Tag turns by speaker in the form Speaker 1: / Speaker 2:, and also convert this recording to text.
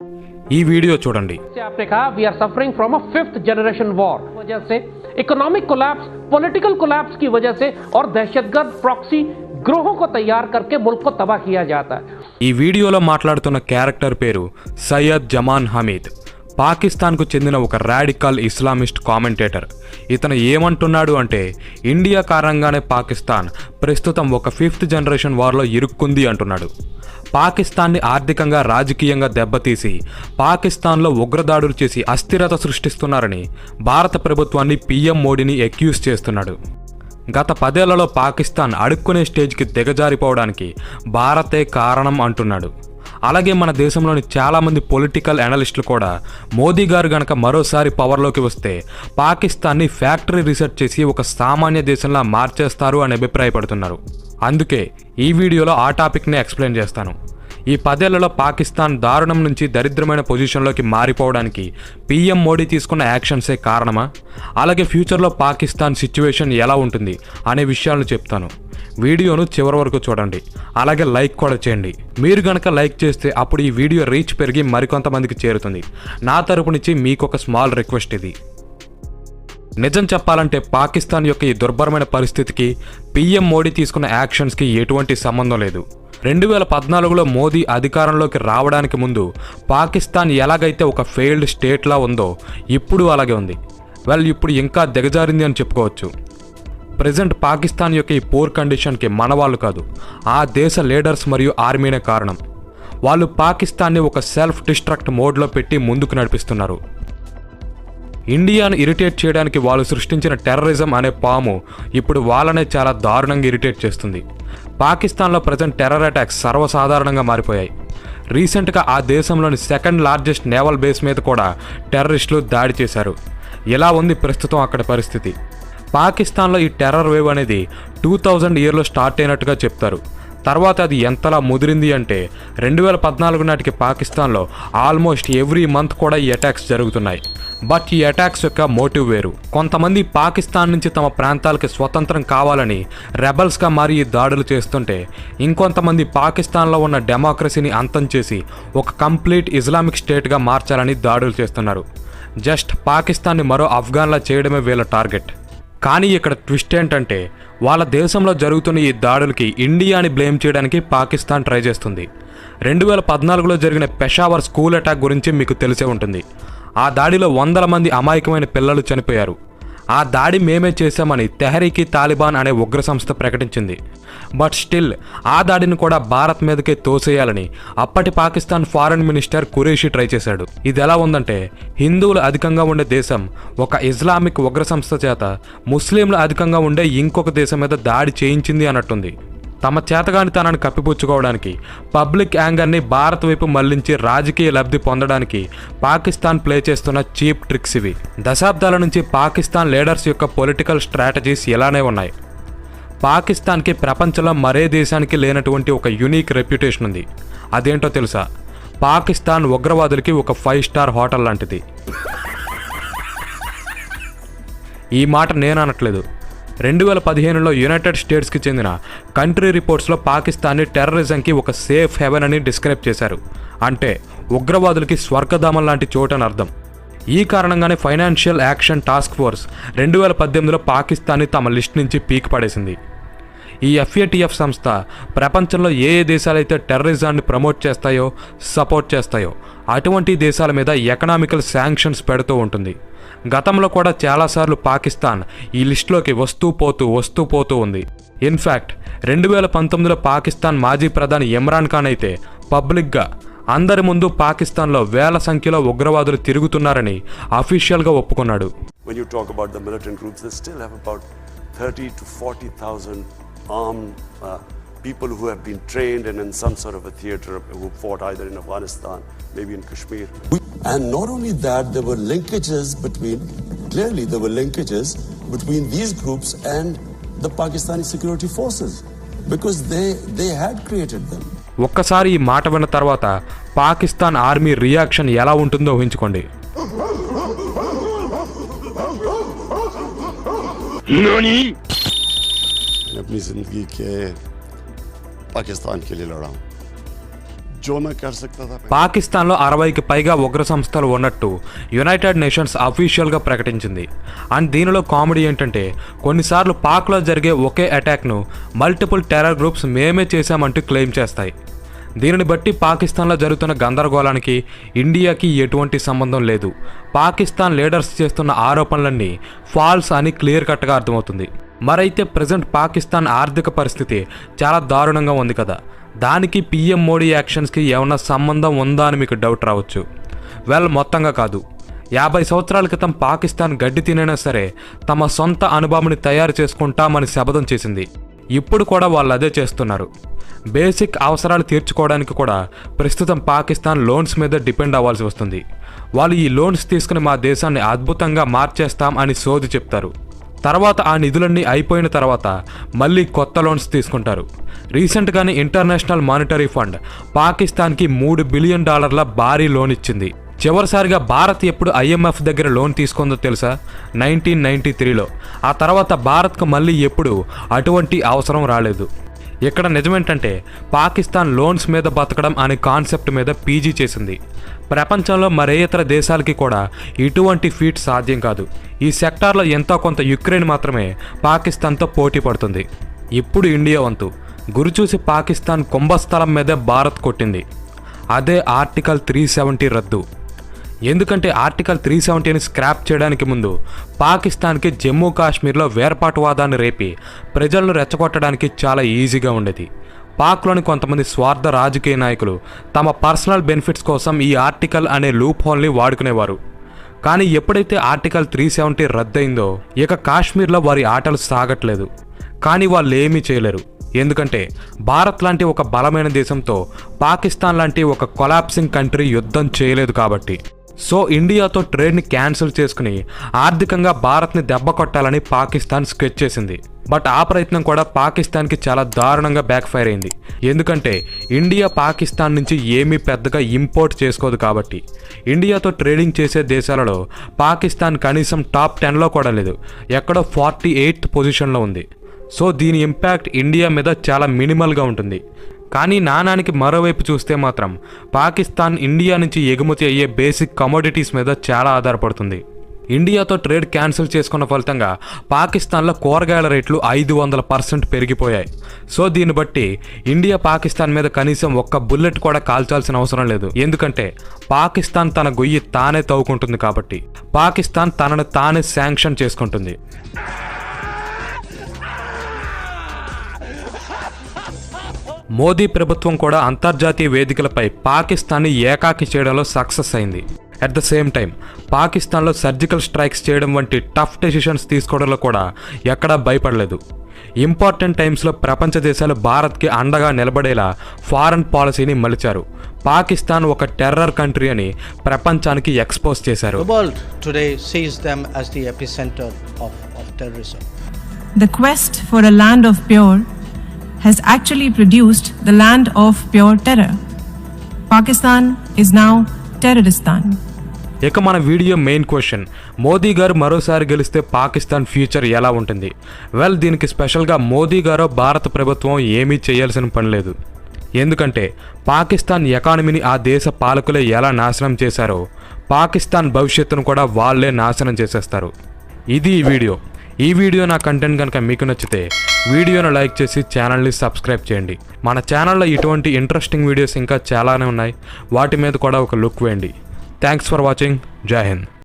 Speaker 1: ఈ వీడియో చూడండి.
Speaker 2: आपने कहा we are suffering from a fifth generation war वजह से इकोनॉमिक कोलैप्स, पॉलिटिकल कोलैप्स की वजह से और दहशतगर्द प्रॉक्सी ग्रोहों को तैयार करके मुल्क को तबाह किया जाता है.
Speaker 1: ఈ వీడియోలో మాట్లాడుతున్న క్యారెక్టర్ పేరు సయ్యద్ జమాన్ హమీద్. పాకిస్తాన్కు చెందిన ఒక రాడికల్ ఇస్లామిస్ట్ కామెంటేటర్. ఇతను ఏమంటున్నాడు అంటే ఇండియా కారణంగానే పాకిస్తాన్ ప్రస్తుతం ఒక ఫిఫ్త్ జనరేషన్ వార్లో ఇరుక్కుంది అంటున్నాడు. పాకిస్తాన్ని ఆర్థికంగా రాజకీయంగా దెబ్బతీసి పాకిస్తాన్లో ఉగ్రదాడులు చేసి అస్థిరత సృష్టిస్తున్నారని భారత ప్రభుత్వాన్ని పీఎం మోడీని అక్యూజ్ చేస్తున్నాడు. గత 10 ఏళ్లలో పాకిస్తాన్ అడుక్కునే స్టేజ్కి దిగజారిపోవడానికి భారతే కారణం అంటున్నాడు. అలాగే మన దేశంలోని చాలామంది పొలిటికల్ అనలిస్టులు కూడా మోదీ గారు గనక మరోసారి పవర్లోకి వస్తే పాకిస్తాన్ని ఫ్యాక్టరీ రీసెట్ చేసి ఒక సామాన్య దేశంలా మార్చేస్తారు అని అభిప్రాయపడుతున్నారు. అందుకే ఈ వీడియోలో ఆ టాపిక్ని ఎక్స్ప్లెయిన్ చేస్తాను. ఈ 10 ఏళ్లలో పాకిస్తాన్ దారుణం నుంచి దరిద్రమైన పొజిషన్లోకి మారిపోవడానికి పీఎం మోడీ తీసుకున్న యాక్షన్సే కారణమా? అలాగే ఫ్యూచర్లో పాకిస్తాన్ సిచ్యువేషన్ ఎలా ఉంటుంది అనే విషయాలను చెప్తాను. వీడియోను చివరి వరకు చూడండి. అలాగే లైక్ కూడా చేయండి. మీరు గనక లైక్ చేస్తే అప్పుడు ఈ వీడియో రీచ్ పెరిగి మరికొంతమందికి చేరుతుంది. నా తరపు నుంచి మీకు ఒక స్మాల్ రిక్వెస్ట్ ఇది. నిజం చెప్పాలంటే పాకిస్తాన్ యొక్క ఈ దుర్భరమైన పరిస్థితికి పీఎం మోడీ తీసుకున్న యాక్షన్స్కి ఎటువంటి సంబంధం లేదు. 2014లో మోదీ అధికారంలోకి రావడానికి ముందు పాకిస్తాన్ ఎలాగైతే ఒక ఫెయిల్డ్ స్టేట్లా ఉందో ఇప్పుడు అలాగే ఉంది. ఇప్పుడు ఇంకా దిగజారింది అని చెప్పుకోవచ్చు. ప్రజెంట్ పాకిస్తాన్ యొక్క ఈ పూర్ కండిషన్కి మన వాళ్ళు కాదు, ఆ దేశ లీడర్స్ మరియు ఆర్మీనే కారణం. వాళ్ళు పాకిస్తాన్ని ఒక సెల్ఫ్ డిస్ట్రక్ట్ మోడ్లో పెట్టి ముందుకు నడిపిస్తున్నారు. ఇండియాను ఇరిటేట్ చేయడానికి వాళ్ళు సృష్టించిన టెర్రరిజం అనే పాము ఇప్పుడు వాళ్ళనే చాలా దారుణంగా ఇరిటేట్ చేస్తుంది. పాకిస్తాన్లో ప్రజెంట్ టెర్రర్ అటాక్స్ సర్వసాధారణంగా మారిపోయాయి. రీసెంట్గా ఆ దేశంలోని సెకండ్ లార్జెస్ట్ నేవల్ బేస్ మీద కూడా టెర్రరిస్టులు దాడి చేశారు. ఇలా ఉంది ప్రస్తుతం అక్కడ పరిస్థితి. పాకిస్తాన్లో ఈ టెర్రర్ వేవ్ అనేది 2000 ఇయర్లో స్టార్ట్ అయినట్టుగా చెప్తారు. తర్వాత అది ఎంతలా ముదిరింది అంటే 2014 నాటికి పాకిస్తాన్లో ఆల్మోస్ట్ ఎవ్రీ మంత్ కూడా ఈ అటాక్స్ జరుగుతున్నాయి. బట్ ఈ అటాక్స్ యొక్క మోటివ్ వేరు. కొంతమంది పాకిస్తాన్ నుంచి తమ ప్రాంతాలకి స్వతంత్రం కావాలని రెబల్స్గా మారి ఈ దాడులు చేస్తుంటే, ఇంకొంతమంది పాకిస్తాన్లో ఉన్న డెమోక్రసీని అంతం చేసి ఒక కంప్లీట్ ఇస్లామిక్ స్టేట్గా మార్చాలని దాడులు చేస్తున్నారు. జస్ట్ పాకిస్తాన్ని మరో ఆఫ్ఘన్లా చేయడమే వీళ్ళ టార్గెట్. కానీ ఇక్కడ ట్విస్ట్ ఏంటంటే వాళ్ళ దేశంలో జరుగుతున్న ఈ దాడులకి ఇండియాని బ్లేమ్ చేయడానికి పాకిస్తాన్ ట్రై చేస్తుంది. 2014లో జరిగిన పెషావర్ స్కూల్ అటాక్ గురించి మీకు తెలిసే ఉంటుంది. ఆ దాడిలో 100 మంది అమాయకమైన పిల్లలు చనిపోయారు. ఆ దాడి మేమే చేశామని తెహరీకి తాలిబాన్ అనే ఉగ్ర సంస్థ ప్రకటించింది. బట్ స్టిల్ ఆ దాడిని కూడా భారత్ మీదకే తోసేయాలని అప్పటి Pakistan foreign minister Qureshi try చేశాడు. ఇది ఎలా ఉందంటే హిందువులు అధికంగా ఉండే దేశం ఒక ఇస్లామిక్ ఉగ్ర సంస్థ చేత ముస్లింలు అధికంగా ఉండే ఇంకొక దేశం మీద దాడి చేయించింది అన్నట్టుంది. తమ చేతగానితనాన్ని కప్పిపుచ్చుకోవడానికి పబ్లిక్ యాంగర్ని భారత్ వైపు మళ్లించి రాజకీయ లబ్ధి పొందడానికి పాకిస్తాన్ ప్లే చేస్తున్న చీప్ ట్రిక్స్ ఇవి. దశాబ్దాల నుంచి పాకిస్తాన్ లీడర్స్ యొక్క పొలిటికల్ స్ట్రాటజీస్ ఇలానే ఉన్నాయి. పాకిస్తాన్కి ప్రపంచంలో మరే దేశానికి లేనటువంటి ఒక యూనిక్ రెప్యుటేషన్ ఉంది. అదేంటో తెలుసా? పాకిస్తాన్ ఉగ్రవాదులకి ఒక 5 స్టార్ హోటల్ లాంటిది. ఈ మాట నేను అనట్లేదు. 2015లో యునైటెడ్ స్టేట్స్కి చెందిన కంట్రీ రిపోర్ట్స్లో పాకిస్తాన్ని టెర్రరిజంకి ఒక సేఫ్ హెవెన్ అని డిస్క్రైబ్ చేశారు. అంటే ఉగ్రవాదులకి స్వర్గధామం లాంటి చోటు అని అర్థం. ఈ కారణంగానే ఫైనాన్షియల్ యాక్షన్ టాస్క్ ఫోర్స్ 2018లో పాకిస్తాన్ని తమ లిస్ట్ నుంచి పీక్ పడేసింది. ఈ FATF సంస్థ ప్రపంచంలో ఏ దేశాలైతే టెర్రరిజాన్ని ప్రమోట్ చేస్తాయో, సపోర్ట్ చేస్తాయో అటువంటి దేశాల మీద ఎకనామికల్ శాంక్షన్స్ పెడుతూ ఉంటుంది. గతంలో కూడా చాలాసార్లు పాకిస్తాన్ ఈ లిస్టులోకి వస్తూ పోతూ ఉంది. ఇన్ఫ్యాక్ట్ 2019లో పాకిస్తాన్ మాజీ ప్రధాని ఇమ్రాన్ ఖాన్ అయితే పబ్లిక్గా అందరి ముందు పాకిస్తాన్లో వేల సంఖ్యలో ఉగ్రవాదులు తిరుగుతున్నారని అఫీషియల్గా ఒప్పుకున్నాడు.
Speaker 3: When you talk about the militant groups, they still have about 30 to 40,000 armed people who have been trained and in some sort of a theater who fought either in Afghanistan, maybe in Kashmir.
Speaker 4: And not only that, there were linkages between these groups and the Pakistani security forces because they had created them.
Speaker 1: ఒక్కసారి ఈ మాట విన్న తర్వాత Pakistan army reaction ఎలా ఉంటుందో ఊహించుకోండి.
Speaker 3: मैं अपनी जिंदगी के पाकिस्तान के लिए लड़ा हूँ. जो मैं कर सकता था
Speaker 1: పాకిస్తాన్లో 60కి పైగా ఉగ్ర సంస్థలు ఉన్నట్టు యునైటెడ్ నేషన్స్ అఫీషియల్గా ప్రకటించింది. అండ్ దీనిలో కామెడీ ఏంటంటే కొన్నిసార్లు పాక్లో జరిగే ఒకే అటాక్ను మల్టిపుల్ టెర్రర్ గ్రూప్స్ మేమే చేశామంటూ క్లెయిమ్ చేస్తాయి. దీనిని బట్టి పాకిస్తాన్లో జరుగుతున్న గందరగోళానికి ఇండియాకి ఎటువంటి సంబంధం లేదు. పాకిస్తాన్ లీడర్స్ చేస్తున్న ఆరోపణలన్నీ ఫాల్స్ అని క్లియర్ కట్గా అర్థమవుతుంది. మరైతే ప్రజెంట్ పాకిస్తాన్ ఆర్థిక పరిస్థితి చాలా దారుణంగా ఉంది కదా, దానికి పీఎం మోడీ యాక్షన్స్కి ఏమన్నా సంబంధం ఉందా అని మీకు డౌట్ రావచ్చు. మొత్తంగా కాదు. 50 సంవత్సరాల క్రితం పాకిస్తాన్ గడ్డి తినైనా సరే తమ సొంత అణుబాంబుని తయారు చేసుకుంటామని శపథం చేసింది. ఇప్పుడు కూడా వాళ్ళు అదే చేస్తున్నారు. బేసిక్ అవసరాలు తీర్చుకోవడానికి కూడా ప్రస్తుతం పాకిస్తాన్ లోన్స్ మీద డిపెండ్ అవ్వాల్సి వస్తుంది. వాళ్ళు ఈ లోన్స్ తీసుకుని మా దేశాన్ని అద్భుతంగా మార్చేస్తాం అని సోది చెప్తారు. తర్వాత ఆ నిధులన్నీ అయిపోయిన తర్వాత మళ్ళీ కొత్త లోన్స్ తీసుకుంటారు. రీసెంట్గానే ఇంటర్నేషనల్ మానిటరీ ఫండ్ పాకిస్తాన్కి $3 బిలియన్ భారీ లోన్ ఇచ్చింది. చివరిసారిగా భారత్ ఎప్పుడు IMF దగ్గర లోన్ తీసుకుందో తెలుసా? 1993లో. ఆ తర్వాత భారత్కు మళ్ళీ ఎప్పుడు అటువంటి అవసరం రాలేదు. ఇక్కడ నిజమేంటంటే పాకిస్తాన్ లోన్స్ మీద బతకడం అనే కాన్సెప్ట్ మీద పీజీ చేసింది. ప్రపంచంలో మరే ఇతర దేశాలకి కూడా ఇటువంటి ఫీట్ సాధ్యం కాదు. ఈ సెక్టార్లో ఎంతో కొంత యుక్రెయిన్ మాత్రమే పాకిస్తాన్తో పోటీ పడుతుంది. ఇప్పుడు ఇండియా వంతు. గురిచూసి పాకిస్తాన్ కుంభస్థలం మీదే భారత్ కొట్టింది. అదే ఆర్టికల్ 370 రద్దు. ఎందుకంటే ఆర్టికల్ 370ని స్క్రాప్ చేయడానికి ముందు పాకిస్తాన్కి జమ్మూ కాశ్మీర్లో వేర్పాటువాదాన్ని రేపి ప్రజలను రెచ్చగొట్టడానికి చాలా ఈజీగా ఉండేది. పాక్లోని కొంతమంది స్వార్థ రాజకీయ నాయకులు తమ పర్సనల్ బెనిఫిట్స్ కోసం ఈ ఆర్టికల్ అనే లూప్ హోల్ని వాడుకునేవారు. కానీ ఎప్పుడైతే ఆర్టికల్ 370 రద్దయిందో ఇక కాశ్మీర్లో వారి ఆటలు సాగట్లేదు. కానీ వాళ్ళు ఏమీ చేయలేరు. ఎందుకంటే భారత్ లాంటి ఒక బలమైన దేశంతో పాకిస్తాన్ లాంటి ఒక కొలాప్సింగ్ కంట్రీ యుద్ధం చేయలేదు కాబట్టి. సో ఇండియాతో ట్రేడ్ని క్యాన్సిల్ చేసుకుని ఆర్థికంగా భారత్ని దెబ్బ కొట్టాలని పాకిస్తాన్ స్కెచ్ చేసింది. బట్ ఆ ప్రయత్నం కూడా పాకిస్తాన్కి చాలా దారుణంగా బ్యాక్ ఫైర్ అయింది. ఎందుకంటే ఇండియా పాకిస్తాన్ నుంచి ఏమీ పెద్దగా ఇంపోర్ట్ చేసుకోదు కాబట్టి. ఇండియాతో ట్రేడింగ్ చేసే దేశాలలో పాకిస్తాన్ కనీసం టాప్ 10లో కూడా లేదు, ఎక్కడో 48th పొజిషన్లో ఉంది. సో దీని ఇంపాక్ట్ ఇండియా మీద చాలా మినిమల్గా ఉంటుంది. కానీ నాణానికి మరోవైపు చూస్తే మాత్రం పాకిస్తాన్ ఇండియా నుంచి ఎగుమతి అయ్యే బేసిక్ కమోడిటీస్ మీద చాలా ఆధారపడుతుంది. ఇండియాతో ట్రేడ్ క్యాన్సిల్ చేసుకున్న ఫలితంగా పాకిస్తాన్లో కూరగాయల రేట్లు 500% పెరిగిపోయాయి. సో దీన్ని బట్టి ఇండియా పాకిస్తాన్ మీద కనీసం ఒక్క బుల్లెట్ కూడా కాల్చాల్సిన అవసరం లేదు. ఎందుకంటే పాకిస్తాన్ తన గొయ్యి తానే తవ్వుకుంటుంది కాబట్టి. పాకిస్తాన్ తనను తానే శాంక్షన్ చేసుకుంటుంది. మోదీ ప్రభుత్వం కూడా అంతర్జాతీయ వేదికలపై పాకిస్తాన్ని ఏకాకి చేయడంలో సక్సెస్ అయింది. అట్ ద సేమ్ టైం పాకిస్తాన్లో సర్జికల్ స్ట్రైక్స్ చేయడం వంటి టఫ్ డెసిషన్స్ తీసుకోవడంలో కూడా ఎక్కడా భయపడలేదు. ఇంపార్టెంట్ టైమ్స్లో ప్రపంచ దేశాలు భారత్కి అండగా నిలబడేలా ఫారెన్ పాలసీని మలిచారు. పాకిస్తాన్ ఒక టెర్రర్ కంట్రీ అని ప్రపంచానికి ఎక్స్పోజ్ చేశారు.
Speaker 5: The quest for a land of pure has actually produced the land of pure terror. Pakistan is now Terroristan.
Speaker 1: ఇక మన వీడియో మెయిన్ క్వశ్చన్, మోదీ గారు మరోసారి గెలిస్తే పాకిస్తాన్ ఫ్యూచర్ ఎలా ఉంటుంది? దీనికి స్పెషల్గా మోదీ గారు భారత ప్రభుత్వం ఏమీ చేయాల్సిన పని లేదు. ఎందుకంటే పాకిస్తాన్ ఎకానమీని ఆ దేశ పాలకులే ఎలా నాశనం చేశారో పాకిస్తాన్ భవిష్యత్తును కూడా వాళ్ళే నాశనం చేసేస్తారు. ఇది ఈ వీడియో నా కంటెంట్ కనుక మీకు నచ్చితే వీడియోను లైక్ చేసి ఛానల్ని సబ్స్క్రైబ్ చేయండి. మన ఛానల్లో ఇటువంటి ఇంట్రెస్టింగ్ వీడియోస్ ఇంకా చాలానే ఉన్నాయి, వాటి మీద కూడా ఒక లుక్ వేయండి. Thanks for watching. జై హింద్.